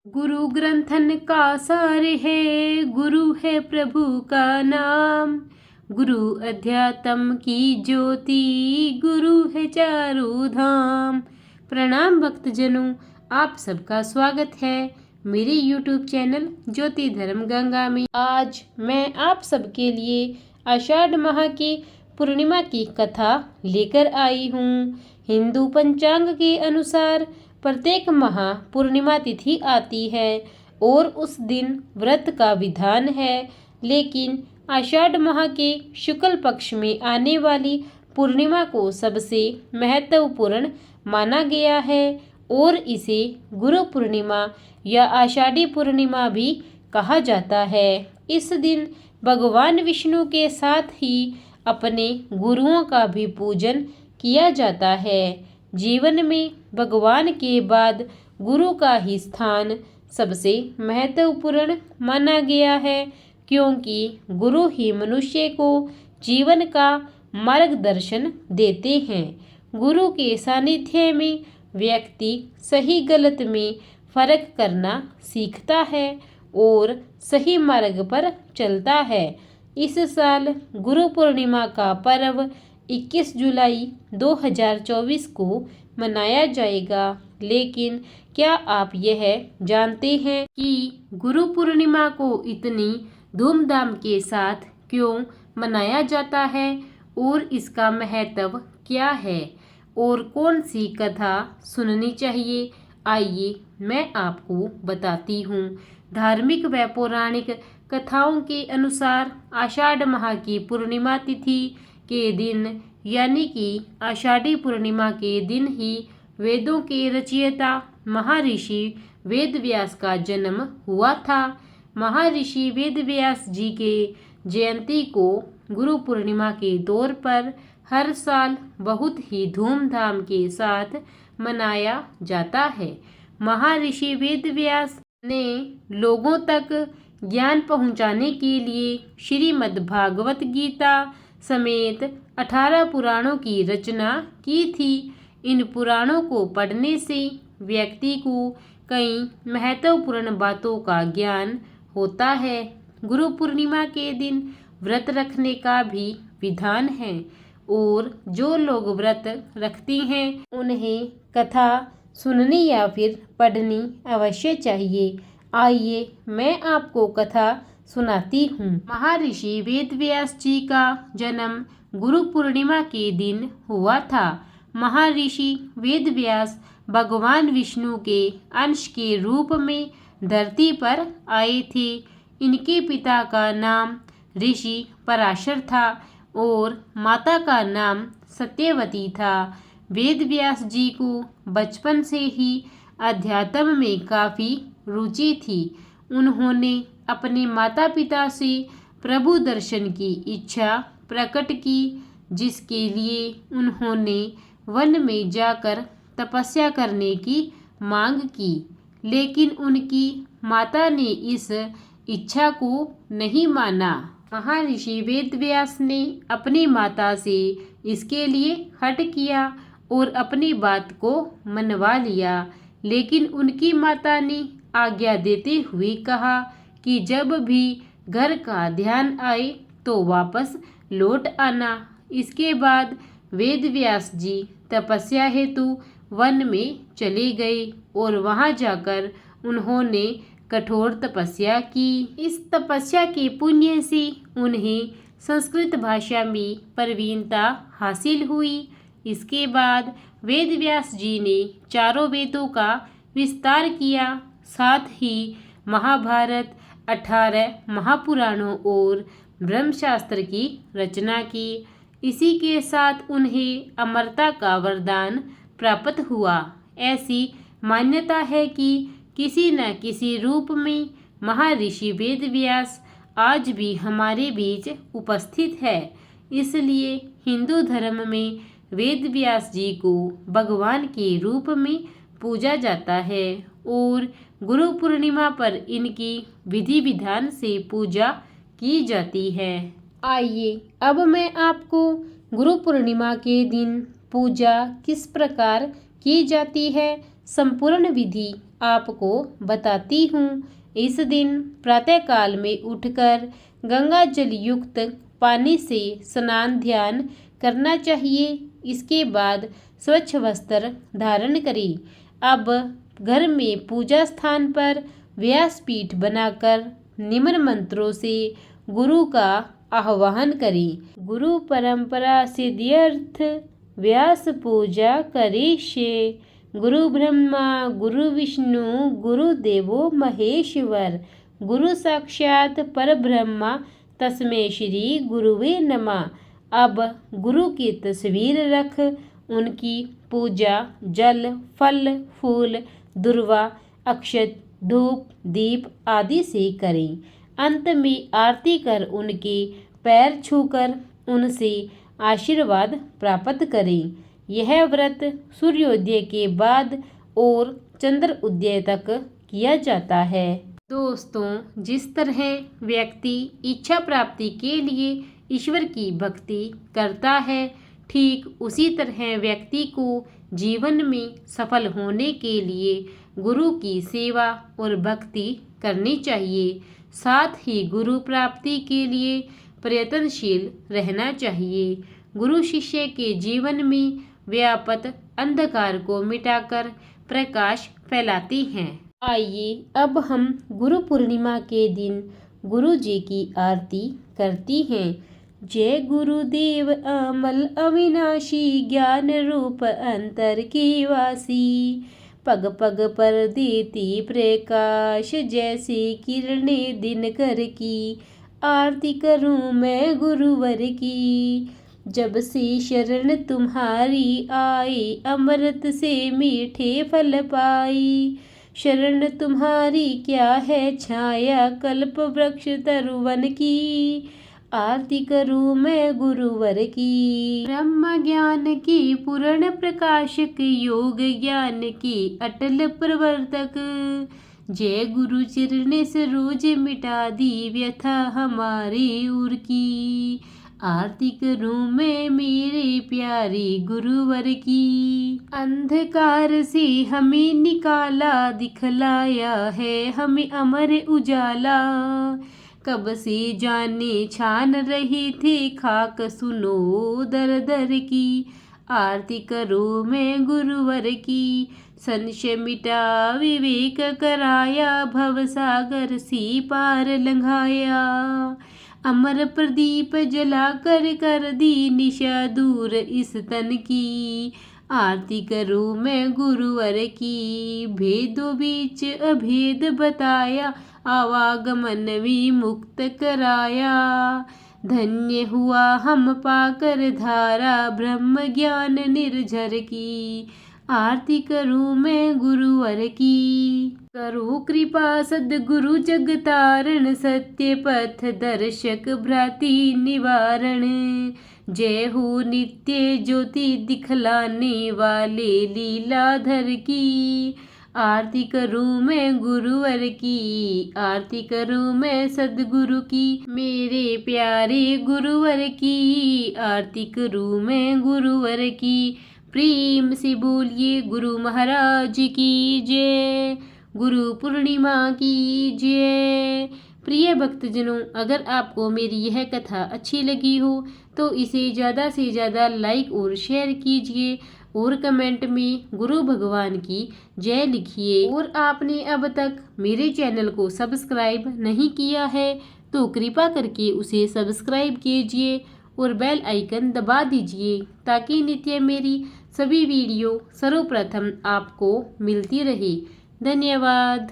गुरु ग्रंथन का सार है, गुरु है प्रभु का नाम। गुरु अध्यात्म की ज्योति, गुरु है चारों धाम। प्रणाम भक्तजनों, आप सबका स्वागत है मेरे YouTube चैनल ज्योति धर्म गंगा में। आज मैं आप सबके लिए आषाढ़ माह की पूर्णिमा की कथा लेकर आई हूँ। हिंदू पंचांग के अनुसार प्रत्येक माह पूर्णिमा तिथि आती है और उस दिन व्रत का विधान है, लेकिन आषाढ़ माह के शुक्ल पक्ष में आने वाली पूर्णिमा को सबसे महत्वपूर्ण माना गया है और इसे गुरु पूर्णिमा या आषाढ़ी पूर्णिमा भी कहा जाता है। इस दिन भगवान विष्णु के साथ ही अपने गुरुओं का भी पूजन किया जाता है। जीवन में भगवान के बाद गुरु का ही स्थान सबसे महत्वपूर्ण माना गया है, क्योंकि गुरु ही मनुष्य को जीवन का मार्गदर्शन देते हैं। गुरु के सानिध्य में व्यक्ति सही गलत में फर्क करना सीखता है और सही मार्ग पर चलता है। इस साल गुरु पूर्णिमा का पर्व 21 जुलाई 2024 को मनाया जाएगा, लेकिन क्या आप यह जानते हैं कि गुरु पूर्णिमा को इतनी धूमधाम के साथ क्यों मनाया जाता है और इसका महत्व क्या है और कौन सी कथा सुननी चाहिए? आइए मैं आपको बताती हूँ। धार्मिक व पौराणिक कथाओं के अनुसार आषाढ़ माह की पूर्णिमा तिथि के दिन यानी कि आषाढ़ी पूर्णिमा के दिन ही वेदों के रचयिता महर्षि वेदव्यास का जन्म हुआ था। महर्षि वेदव्यास जी के जयंती को गुरु पूर्णिमा के तौर पर हर साल बहुत ही धूमधाम के साथ मनाया जाता है। महर्षि वेदव्यास ने लोगों तक ज्ञान पहुंचाने के लिए श्रीमद् भागवत गीता समेत 18 पुराणों की रचना की थी। इन पुराणों को पढ़ने से व्यक्ति को कई महत्वपूर्ण बातों का ज्ञान होता है। गुरु पूर्णिमा के दिन व्रत रखने का भी विधान है और जो लोग व्रत रखते हैं उन्हें कथा सुननी या फिर पढ़नी अवश्य चाहिए। आइए मैं आपको कथा सुनाती हूँ। महर्षि वेदव्यास जी का जन्म गुरु पूर्णिमा के दिन हुआ था। महर्षि वेदव्यास भगवान विष्णु के अंश के रूप में धरती पर आए थे। इनके पिता का नाम ऋषि पराशर था और माता का नाम सत्यवती था। वेदव्यास जी को बचपन से ही अध्यात्म में काफ़ी रुचि थी। उन्होंने अपने माता पिता से प्रभु दर्शन की इच्छा प्रकट की, जिसके लिए उन्होंने वन में जाकर तपस्या करने की मांग की, लेकिन उनकी माता ने इस इच्छा को नहीं माना। महर्षि वेदव्यास ने अपनी माता से इसके लिए हठ किया और अपनी बात को मनवा लिया, लेकिन उनकी माता ने आज्ञा देते हुए कहा कि जब भी घर का ध्यान आए तो वापस लौट आना। इसके बाद वेदव्यास जी तपस्या हेतु वन में चले गए और वहां जाकर उन्होंने कठोर तपस्या की। इस तपस्या के पुण्य से उन्हें संस्कृत भाषा में प्रवीणता हासिल हुई। इसके बाद वेदव्यास जी ने चारों वेदों का विस्तार किया, साथ ही महाभारत, 18 महापुराणों और ब्रह्मशास्त्र की रचना की। इसी के साथ उन्हें अमरता का वरदान प्राप्त हुआ। ऐसी मान्यता है कि किसी न किसी रूप में महर्षि वेदव्यास आज भी हमारे बीच उपस्थित है। इसलिए हिंदू धर्म में वेदव्यास जी को भगवान के रूप में पूजा जाता है और गुरु पूर्णिमा पर इनकी विधि विधान से पूजा की जाती है। आइए अब मैं आपको गुरु पूर्णिमा के दिन पूजा किस प्रकार की जाती है संपूर्ण विधि आपको बताती हूँ। इस दिन प्रातःकाल में उठकर गंगा जल युक्त पानी से स्नान ध्यान करना चाहिए। इसके बाद स्वच्छ वस्त्र धारण करें। अब घर में पूजा स्थान पर व्यासपीठ बनाकर निम्न मंत्रों से गुरु का आह्वान करें। गुरु परंपरा सिद्ध्यर्थ व्यास पूजा करिष्ये। गुरु ब्रह्मा गुरु विष्णु गुरु देवो महेश्वर। गुरु साक्षात परब्रह्मा तस्मै श्री गुरुवे नमः। अब गुरु की तस्वीर रख उनकी पूजा जल फल फूल दुर्वा अक्षत धूप दीप आदि से करें। अंत में आरती कर उनके पैर छूकर उनसे आशीर्वाद प्राप्त करें। यह व्रत सूर्योदय के बाद और चंद्र उदय तक किया जाता है। दोस्तों, जिस तरह व्यक्ति इच्छा प्राप्ति के लिए ईश्वर की भक्ति करता है, ठीक उसी तरह व्यक्ति को जीवन में सफल होने के लिए गुरु की सेवा और भक्ति करनी चाहिए। साथ ही गुरु प्राप्ति के लिए प्रयत्नशील रहना चाहिए। गुरु शिष्य के जीवन में व्याप्त अंधकार को मिटाकर प्रकाश फैलाती हैं। आइए अब हम गुरु पूर्णिमा के दिन गुरु जी की आरती करती हैं। जय गुरुदेव अमल अविनाशी ज्ञान रूप अंतर की वासी। पग पग पर देती प्रकाश जैसे किरणें दिनकर की। आरती करूं मैं गुरुवर की जब से शरण तुम्हारी आई। अमृत से मीठे फल पाई। शरण तुम्हारी क्या है छाया कल्प वृक्ष तरुवन की। आरती करूं मैं गुरुवर की। ब्रह्म ज्ञान की पूर्ण प्रकाशक योग ज्ञान की अटल प्रवर्तक। जय गुरु चरण सरोज मिटा दी व्यथा हमारी उर की। आरती करूं मैं मेरे प्यारे गुरुवर की। अंधकार से हमें निकाला दिखलाया है हमें अमर उजाला। कब से जाने छान रही थी खाक सुनो दर दर की। आरती करूं मैं गुरुवर की। संशय मिटा विवेक कराया भव सागर सी पार लंघाया। अमर प्रदीप जला कर दी निशा दूर इस तन की। आरती करूं मैं गुरुवर की। भेदों बीच अभेद बताया आवागमन विमुक्त कराया। धन्य हुआ हम पाकर धारा ब्रह्म ज्ञान निर्झर की। आरती करूं मैं गुरुवर की। करो कृपा सद्गुरु जगतारण सत्य पथ दर्शक भ्राति निवारण। जय हो नित्य ज्योति दिखलाने वाले लीलाधर की। आरती करूं मैं गुरुवर की। आरती करूं मैं सद्गुरु की मेरे प्यारे गुरुवर की। आरती करूं मैं गुरुवर की। प्रेम से बोलिए गुरु महाराज की जय। गुरु पूर्णिमा की जय। प्रिय भक्तजनों, अगर आपको मेरी यह कथा अच्छी लगी हो तो इसे ज़्यादा से ज़्यादा लाइक और शेयर कीजिए और कमेंट में गुरु भगवान की जय लिखिए। और आपने अब तक मेरे चैनल को सब्सक्राइब नहीं किया है तो कृपा करके उसे सब्सक्राइब कीजिए और बेल आइकन दबा दीजिए ताकि नित्य मेरी सभी वीडियो सर्वप्रथम आपको मिलती रहे। धन्यवाद।